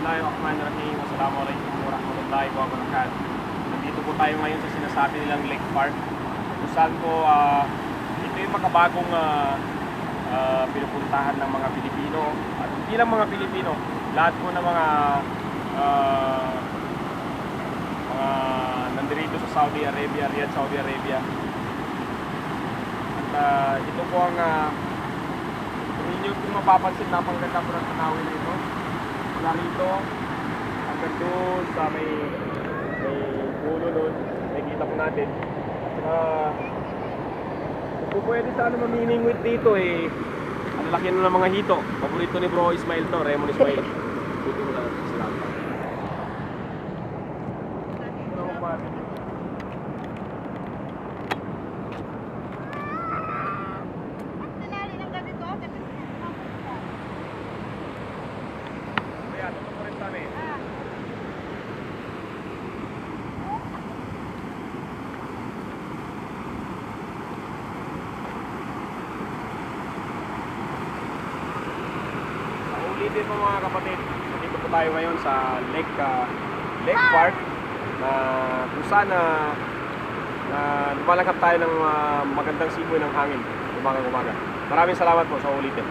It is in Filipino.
Bismillahirrahmanirrahim. Assalamualaikum warahmatullahi wabarakatuh. Nandito po tayo ngayon sa sinasabi nilang Lake Park. Kung saan po, ito yung makabagong pinupuntahan ng mga Pilipino. At hindi lang mga Pilipino, lahat po ng mga nandirito sa Saudi Arabia, Riyadh, Saudi Arabia. At ito po ang kung inyo kung mapapansin, napakaganda po ng tanawin rito. Mula rito hanggang doon sa may puno doon, nakikita po natin. Kung pwede sana mamimingwit dito ang laki na ng mga hito. Paborito ni Bro Ismail to, Raymond Ismail. Dito mo lang sila. Ulitin po mga kapatid, dito po tayo ngayon sa Lake Park na kung saan lumalakad tayo ng magandang simoy ng hangin umaga-umaga. Maraming salamat po sa ulitin.